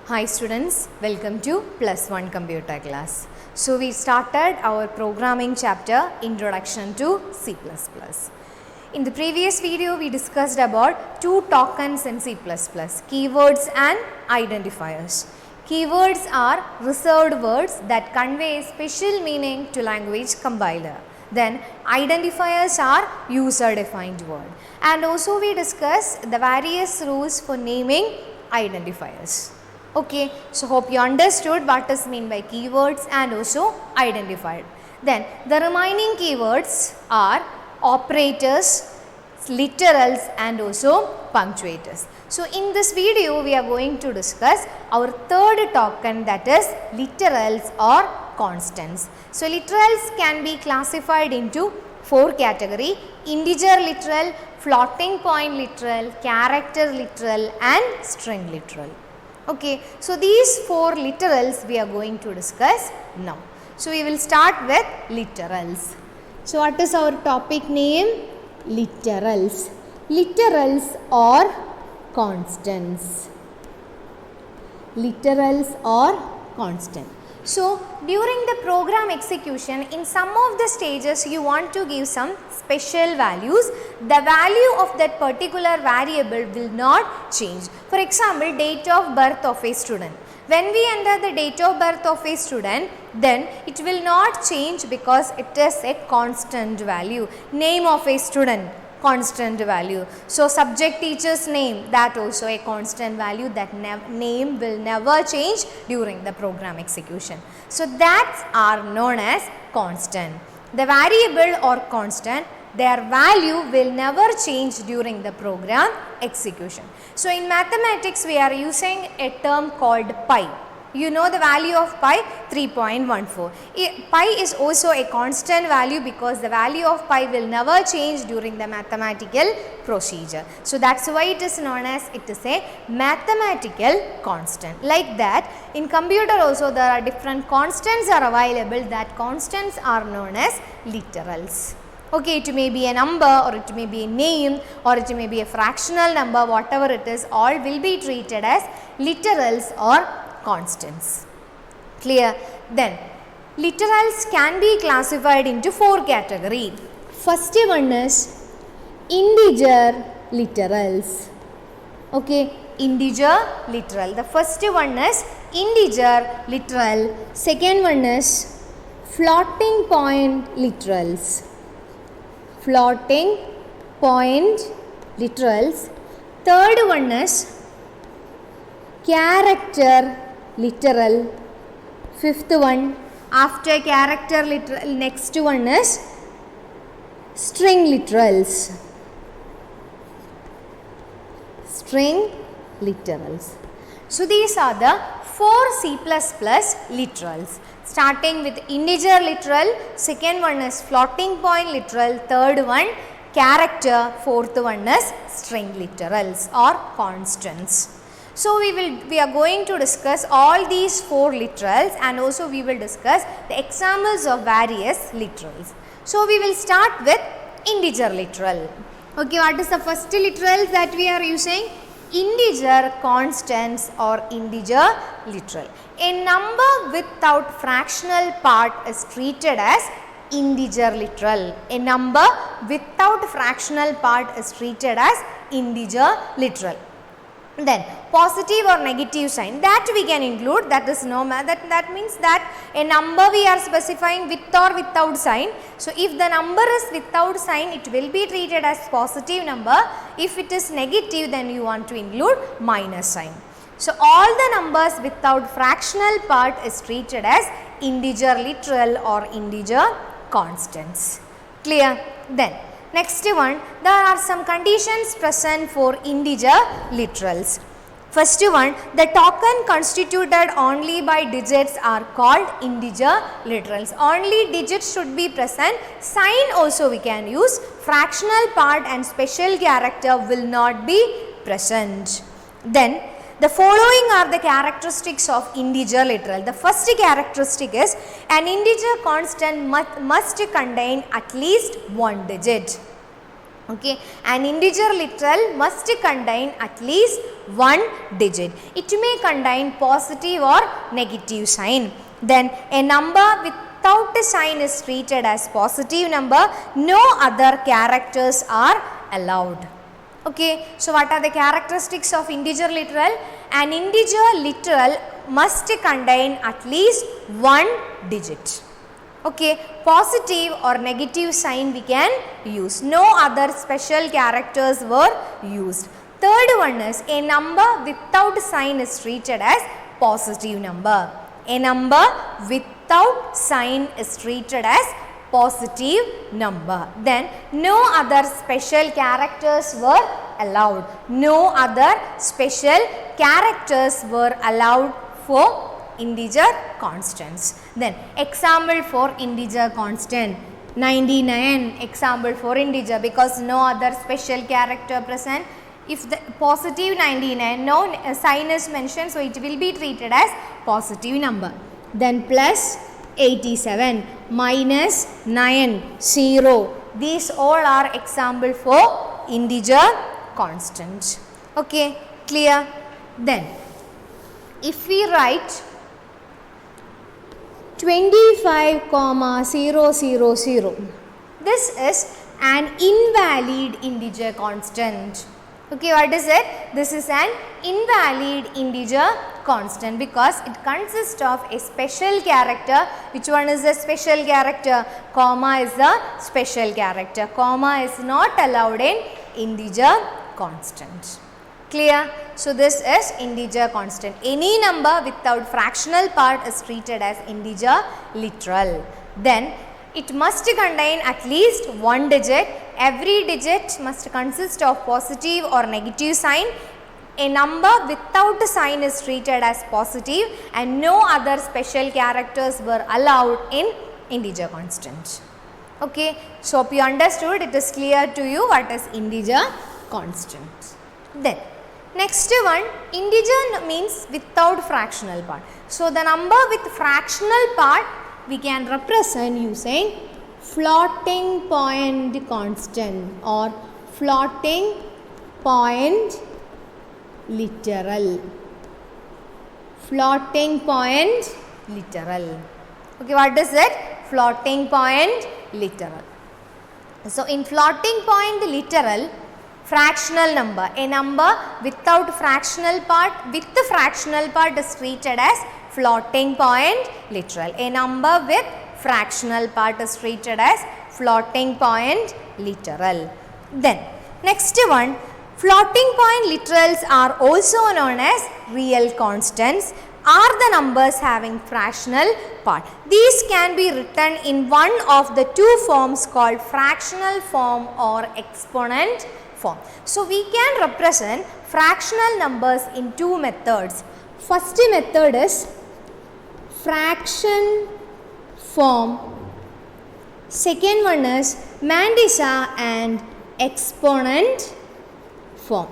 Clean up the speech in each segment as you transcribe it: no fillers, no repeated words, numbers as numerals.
Hi students, welcome to Plus One Computer class. So we started our programming chapter Introduction to C++. In the previous video we discussed about two tokens in C++, keywords and identifiers. Keywords are reserved words that convey special meaning to language compiler. Then identifiers are user defined word. And also we discussed the various rules for naming identifiers. Okay, so hope you understood what is meant by keywords and also identified. Then the remaining keywords are operators, literals and also punctuators. So in this video we are going to discuss our third token, that is literals or constants. So literals can be classified into four categories: integer literal, floating point literal, character literal and string literal. Okay, so these four literals we are going to discuss now. So we will start with literals. So what is our topic name? Literals. Literals or constants. Literals or constant. So during the program execution, in some of the stages you want to give some special values. The value of that particular variable will not change. For example, date of birth of a student. When we enter the date of birth of a student, then it will not change because it is a constant value. Name of a student, constant value. So subject teacher's name, that also a constant value. That name will never change during the program execution. So that are known as constant. The variable or constant, their value will never change during the program execution. So in mathematics we are using a term called pi. You know the value of pi, 3.14. Pi is also a constant value because the value of pi will never change during the mathematical procedure. So that's why it is known as, it is a mathematical constant. Like that, in computer also there are different constants are available. That constants are known as literals. Okay, it may be a number or it may be a name or it may be a fractional number, whatever it is, all will be treated as literals or constants. Clear? Then literals can be classified into four categories. First one is integer literals. Okay, integer literal. The first one is integer literal. Second one is floating point literals. Floating point literals. Third one is character literal. Fifth one, after character literal, next one is string literals. String literals. So these are the four C++ literals. Starting with integer literal, second one is floating point literal, third one character, fourth one is string literals or constants. So we are going to discuss all these four literals and also we will discuss the examples of various literals. So we will start with integer literal. Okay, what is the first literals that we are using? Integer constants or integer literal. A number without fractional part is treated as integer literal. A number without fractional part is treated as integer literal. Then positive or negative sign, that we can include, that is no matter, that means that a number we are specifying with or without sign. So if the number is without sign, it will be treated as positive number. If it is negative, then you want to include minus sign. So all the numbers without fractional part is treated as integer literal or integer constants. Clear? Then next one, there are some conditions present for integer literals. First one, the token constituted only by digits are called integer literals. Only digits should be present. Sign also we can use. Fractional part and special character will not be present. Then the following are the characteristics of integer literal. The first characteristic is an integer constant must contain at least one digit. Okay, an integer literal must contain at least one digit. It may contain positive or negative sign. Then a number without a sign is treated as positive number. No other characters are allowed. Okay, so what are the characteristics of integer literal? An integer literal must contain at least one digit. Okay, positive or negative sign we can use. No other special characters were used. Third one is a number without sign is treated as positive number. A number without sign is treated as positive number. Then no other special characters were allowed. No other special characters were allowed for integer constants. Then example for integer constant 99, example for integer, because no other special character present. If the positive 99, no sign is mentioned, so it will be treated as positive number. Then plus 87, minus 9, 0. These all are example for integer constant. Okay, clear? Then if we write 25,000, this is an invalid integer constant. Okay, what is it? This is an invalid integer constant because it consists of a special character. Which one is the special character? Comma is the special character. Comma is not allowed in integer constant. Clear? So this is integer constant. Any number without fractional part is treated as integer literal. Then it must contain at least one digit. Every digit must consist of positive or negative sign. A number without a sign is treated as positive and no other special characters were allowed in integer constant. Okay, so if you understood, it is clear to you what is integer constant. Then next one, integer means without fractional part. So the number with fractional part we can represent using floating point constant or floating point literal. Floating point literal. Okay, what is it? Floating point literal. So in floating point literal, fractional number, a number without fractional part with the fractional part is treated as floating point literal. A number with fractional part is treated as floating point literal. Then next one, floating point literals are also known as real constants, are the numbers having fractional part. These can be written in one of the two forms called fractional form or exponent form. So we can represent fractional numbers in two methods. First method is fraction form. Second one is Mandisa and exponent form.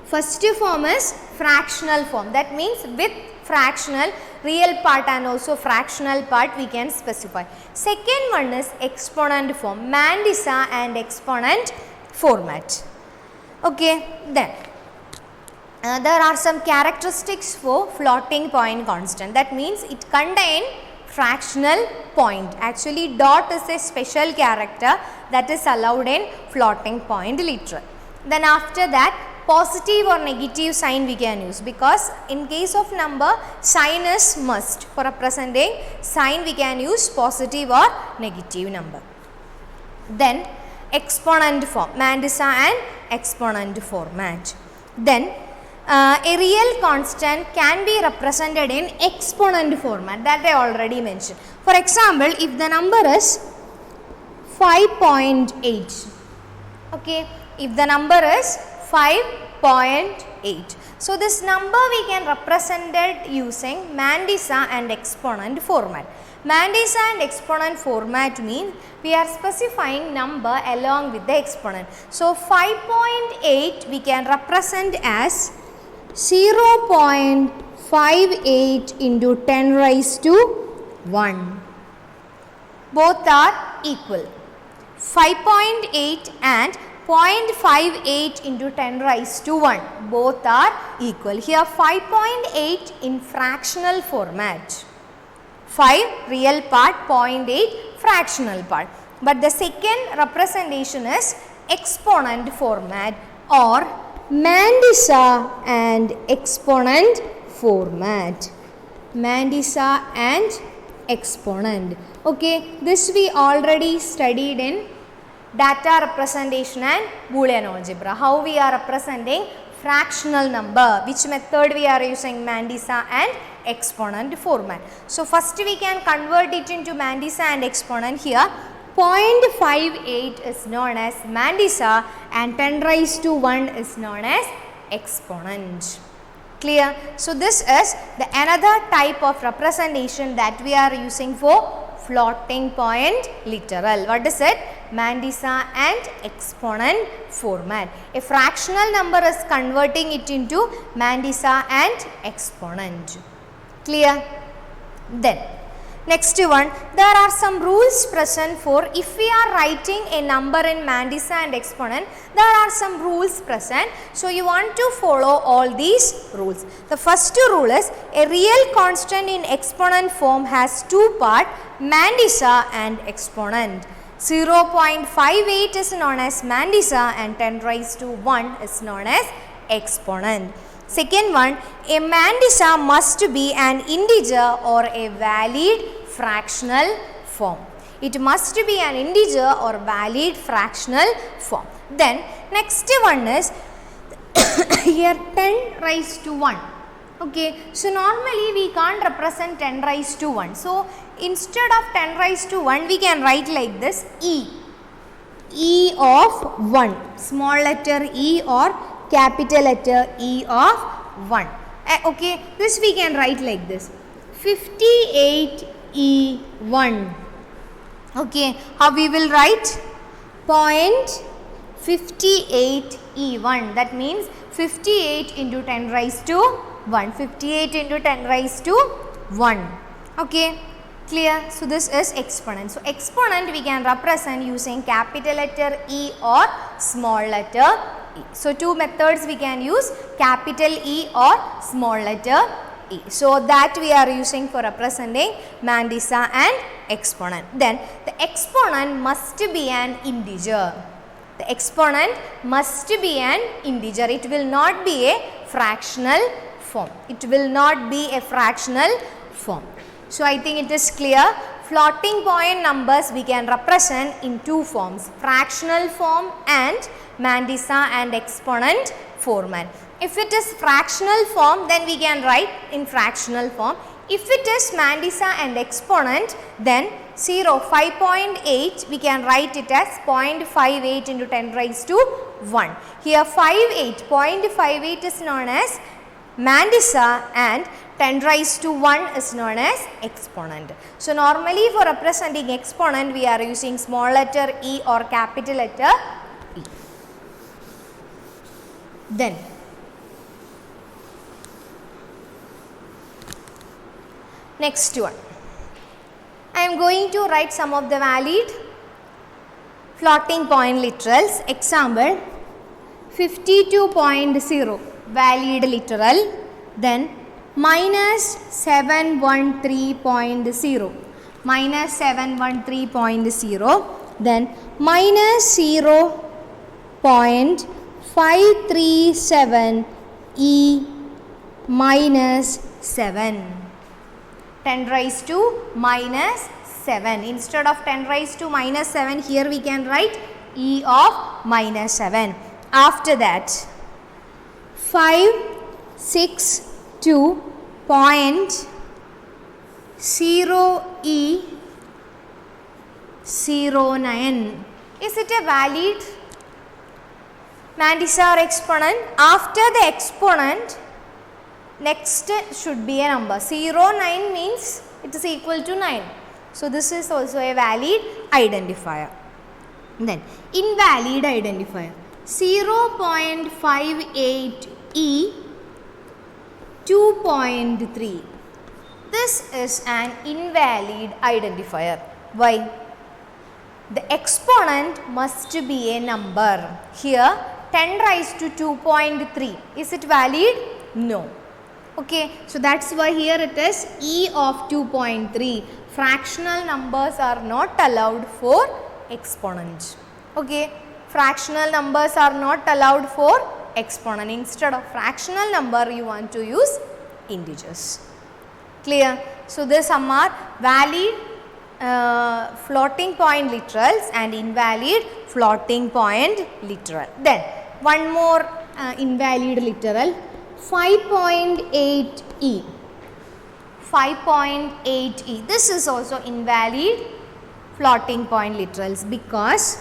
First form is fractional form. That means with fractional, real part and also fractional part we can specify. Second one is exponent form, Mandisa and exponent format. Okay, then there are some characteristics for floating point constant. That means it contains fractional point. Actually dot is a special character that is allowed in floating point literal. Then after that, positive or negative sign we can use, because in case of number sign is must. For representing sign we can use positive or negative number. Then exponent form, Mandisa and exponent format. Then a real constant can be represented in exponent format, that I already mentioned. For example, if the number is 5.8, okay, if the number is 5.8, so this number we can represent it using Mandisa and exponent format. Mandisa and exponent format means we are specifying number along with the exponent. So 5.8 we can represent as 0.58 into 10 raised to 1. Both are equal. 5.8 and 0.58 into 10 raised to 1. Both are equal. Here 5.8 in fractional format. 5 real part, 0.8 fractional part. But the second representation is exponent format or Mandisa and exponent format. Mandisa and exponent. Okay, this we already studied in data representation and Boolean algebra. How we are representing fractional number, which method we are using, Mandisa and exponent format. So first we can convert it into Mandisa and exponent. Here 0.58 is known as Mandisa and 10 raised to 1 is known as exponent. Clear? So this is the another type of representation that we are using for floating point literal. What is it? Mandisa and exponent format. A fractional number is converting it into Mandisa and exponent. Clear? Then next one, there are some rules present for if we are writing a number in Mandisa and exponent, there are some rules present. So you want to follow all these rules. The first rule is a real constant in exponent form has two parts, Mandisa and exponent. 0.58 is known as Mandisa and 10 raised to 1 is known as exponent. Second one, a Mandisa must be an integer or a valid fractional form. It must be an integer or valid fractional form. Then next one is here 10 raised to 1. Okay, so normally we can't represent 10 raised to 1. So instead of 10 raised to 1, we can write like this E. E of 1. Small letter E or capital letter E of 1. Okay, this we can write like this. 58E1. Okay, how we will write? 0.58E1. That means 58 into 10 raised to 1. 58 into 10 raised to 1. Okay, clear? So this is exponent. So exponent we can represent using capital letter E or small letter E. So two methods we can use, capital E or small letter E. So that we are using for representing Mandisa and exponent. Then the exponent must be an integer. The exponent must be an integer. It will not be a fractional form. It will not be a fractional form. So I think it is clear. Floating point numbers we can represent in two forms, fractional form and Mandisa and exponent format. If it is fractional form, then we can write in fractional form. If it is Mandisa and exponent, then 5.8 we can write it as 0.58 into 10 raised to 1. Here 0.58 is known as Mandisa and 10 raised to 1 is known as exponent. So normally for representing exponent we are using small letter E or capital letter E. Then next one, I am going to write some of the valid floating point literals. Example 52.0 valid literal, then minus 713.0, minus 713.0, then minus 0.537 E minus 7. 10 raised to minus 7. Instead of 10 raised to minus 7, here we can write E of minus 7. After that, 562.0 E 09. Is it a valid Mandisa or exponent? After the exponent, next should be a number. 09 means it is equal to 9. So this is also a valid identifier. Then invalid identifier. 0.58 E 2.3. This is an invalid identifier. Why? the exponent must be a number. Here 10 raised to 2.3. Is it valid? No. Okay, so that's why here it is e of 2.3. Fractional numbers are not allowed for exponent. Okay, fractional numbers are not allowed for exponent. Instead of fractional number, you want to use integers. Clear? So this some are valid floating point literals and invalid floating point literal. Then one more invalid literal, 5.8e. 5.8e. This is also invalid floating point literals because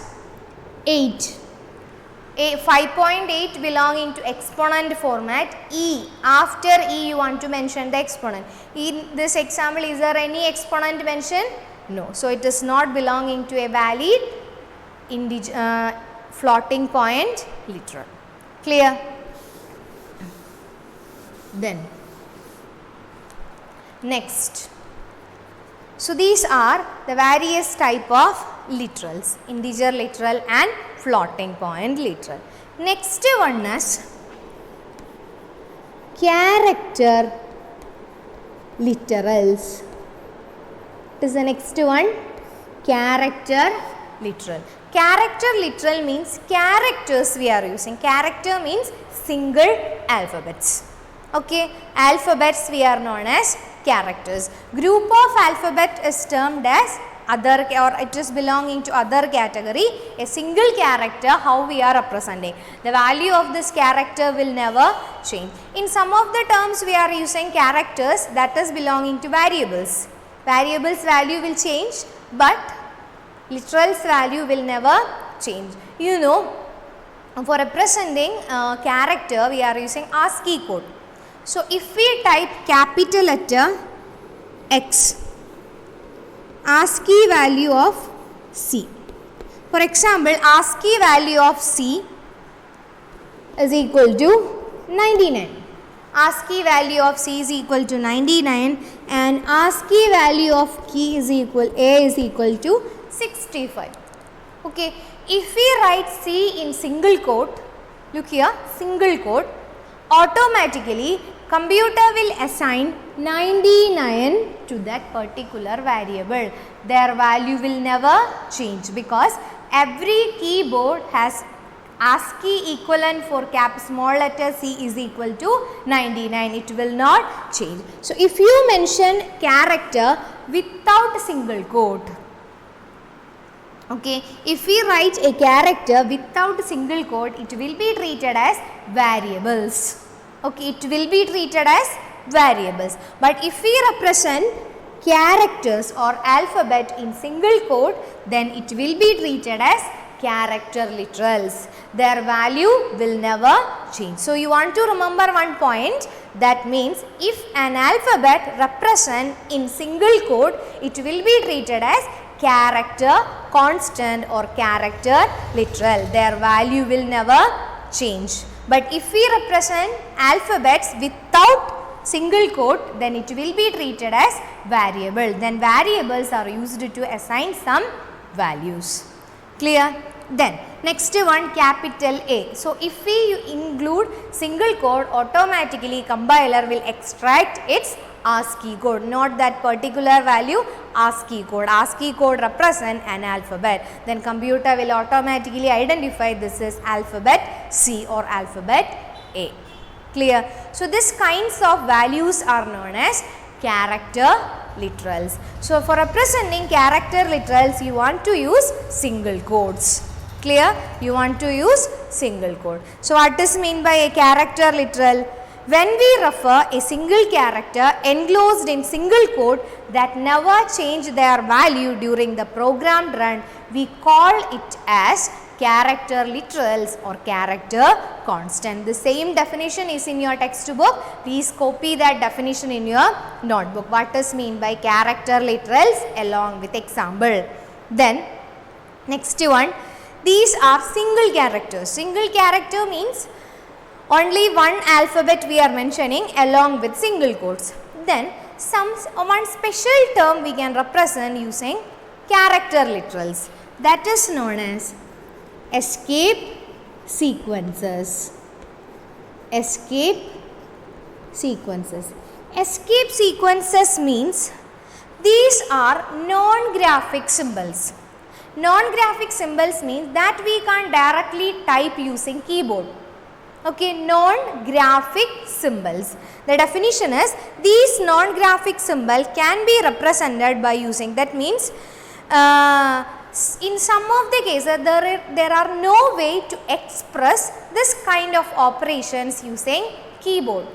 5.8 belonging to exponent format. E, after e you want to mention the exponent. In this example, is there any exponent mentioned? No. So it is not belonging to a valid floating point literal. Clear? Then next, so these are the various type of literals, integer literal and floating point literal. Next one is character literals. It is the next one, character literal. Character literal means characters we are using. Character means single alphabets. Okay, alphabets we are known as characters. Group of alphabet is termed as other, or it is belonging to other category. A single character, how we are representing. The value of this character will never change. In some of the terms we are using characters that is belonging to variables. Variables value will change, but literals value will never change. You know, for representing character we are using ASCII code. So if we type capital letter X, ASCII value of C. For example, ASCII value of C is equal to 99. ASCII value of C is equal to 99 and ASCII value of A is equal to 65. Okay, if we write C in single quote, look here, single quote, automatically computer will assign 99 to that particular variable. Their value will never change because every keyboard has ASCII equivalent for small letter C is equal to 99. It will not change. So if you mention character without single quote, okay, if we write a character without single quote, it will be treated as variables. Okay, it will be treated as variables. But if we represent characters or alphabet in single quote, then it will be treated as character literals. Their value will never change. So you want to remember one point, that means if an alphabet represent in single quote, it will be treated as character constant or character literal. Their value will never change. But if we represent alphabets without single quote, then it will be treated as variable. Then variables are used to assign some values. Clear? Then next one, capital A. So if we include single quote, automatically compiler will extract its ASCII code, not that particular value, ASCII code. ASCII code represent an alphabet. Then computer will automatically identify this is alphabet C or alphabet A. Clear? So these kinds of values are known as character literals. So for representing character literals, you want to use single quotes. Clear? You want to use single quote. So what is mean by a character literal? When we refer a single character enclosed in single quote that never change their value during the program run, we call it as character literals or character constant. The same definition is in your textbook. Please copy that definition in your notebook. What is mean by character literals along with example. Then next one, these are single characters. Single character means only one alphabet we are mentioning along with single quotes. Then one special term we can represent using character literals. that is known as escape sequences. Escape sequences. Escape sequences means these are non-graphic symbols. Non-graphic symbols means that we can't directly type using keyboard. Okay, non-graphic symbols. The definition is these non-graphic symbols can be represented by using, that means in some of the cases there are no way to express this kind of operations using keyboard.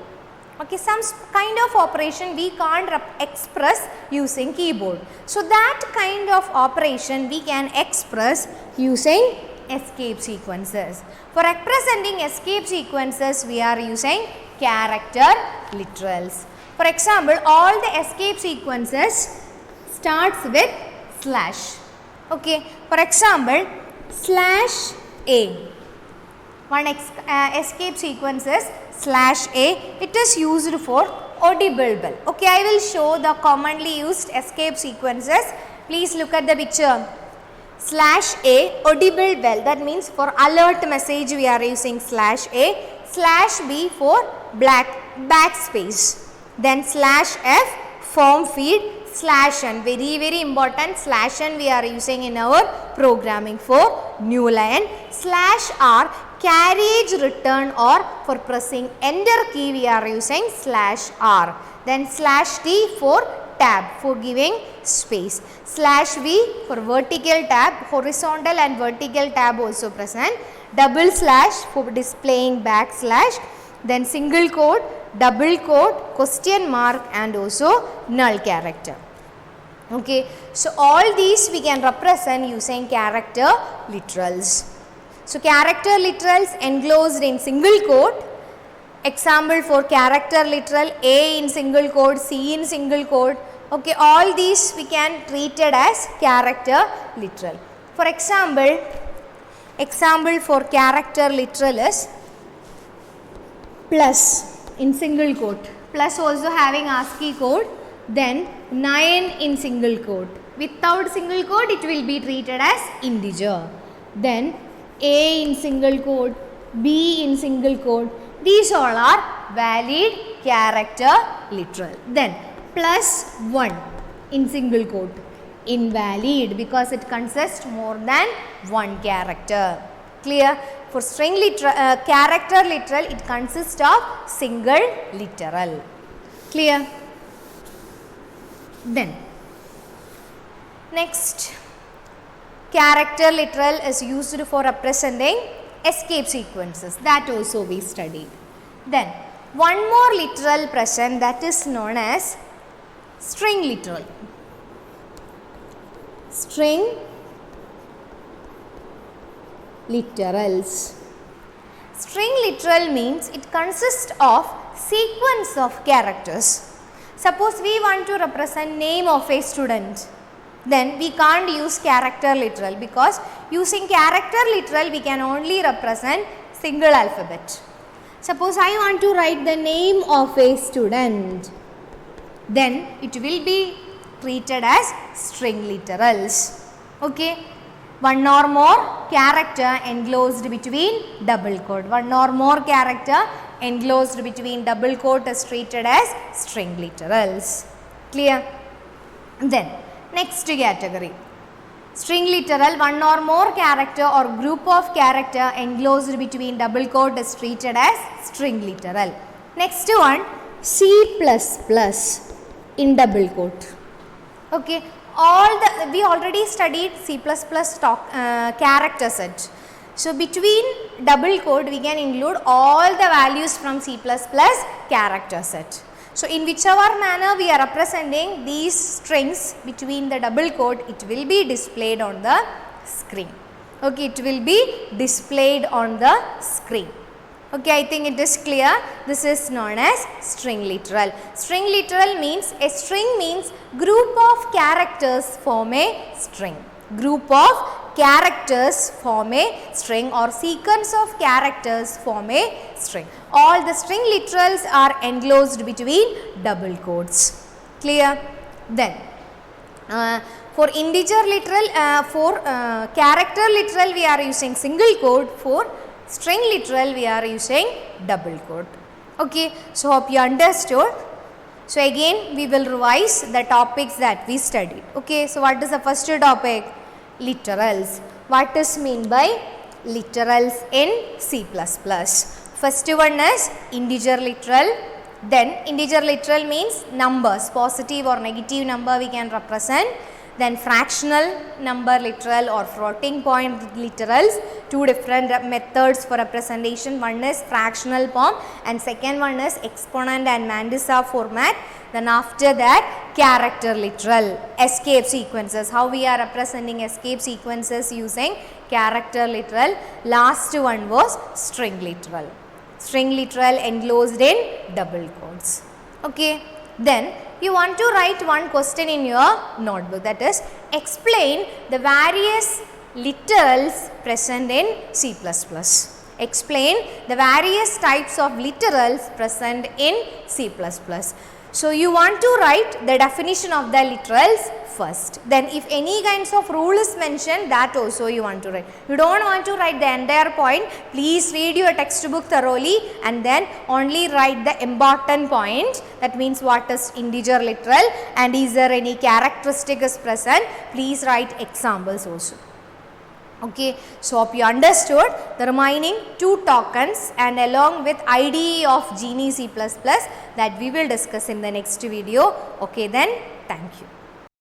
Okay, some kind of operation we can't express using keyboard. So that kind of operation we can express using escape sequences. For representing escape sequences we are using character literals. For example, all the escape sequences starts with slash. Okay, for example, slash A. One escape sequence is slash A. It is used for audible bell. Okay, I will show the commonly used escape sequences. Please look at the picture. Slash A, audible bell, that means for alert message we are using slash A. Slash B for backspace. Then slash F, form feed. Slash n, very important, slash n we are using in our programming for new line. Slash R, carriage return, or for pressing enter key we are using slash R. Then slash T for tab, for giving space. Slash V for vertical tab, horizontal and vertical tab also present. Double slash for displaying backslash. Then single quote, double quote, question mark, and also null character. Okay, so all these we can represent using character literals. So character literals enclosed in single quote. Example for character literal, A in single quote, C in single quote. Okay, all these we can treat it as character literal. For example for character literal is plus in single quote, plus also having ASCII code, then 9 in single quote. Without single quote it will be treated as integer. Then A in single quote, B in single quote, these all are valid character literal. Then plus 1 in single quote, invalid because it consists more than one character. Clear? For string character literal it consists of single literal. Clear? Then next, character literal is used for representing escape sequences, that also we studied. Then one more literal present, that is known as string literal. String literals. String literal means it consists of sequence of characters. Suppose we want to represent name of a student, then we can't use character literal because using character literal we can only represent single alphabet. Suppose I want to write the name of a student, then it will be treated as string literals. Okay, one or more character enclosed between double quote. One or more character enclosed between double quote is treated as string literals. Clear? Then next category, string literal, one or more character or group of character enclosed between double quote is treated as string literal. Next one, C++ in double quote. Okay, we already studied C++ character set. So between double quote we can include all the values from C++ character set. So in whichever manner we are representing these strings between the double quote, it will be displayed on the screen. Okay, it will be displayed on the screen. Okay, I think it is clear. This is known as string literal. String literal means a string means group of characters form a string. Group of characters form a string or sequence of characters form a string. All the string literals are enclosed between double quotes. Clear? Then For integer literal, for character literal we are using single quote, for string literal we are using double quote. Okay, so hope you understood. So again we will revise the topics that we studied. Okay, so what is the first topic? Literals. What is mean by literals in C++? First one is integer literal. Then integer literal means numbers, positive or negative number we can represent. Then fractional number literal or floating point literals, two different methods for representation. One is fractional form and second one is exponent and Mandisa format. Then after that character literal, escape sequences, how we are representing escape sequences using character literal. Last one was string literal. String literal enclosed in double quotes. Okay, then you want to write one question in your notebook, that is explain the various literals present in C++. Explain the various types of literals present in C++. So you want to write the definition of the literals first. Then if any kinds of rule is mentioned, that also you want to write. You don't want to write the entire point. Please read your textbook thoroughly and then only write the important point. That means what is integer literal and is there any characteristic is present. Please write examples also. Okay, so hope you understood the remaining two tokens and along with IDE of Genie C++ that we will discuss in the next video. Okay then, thank you.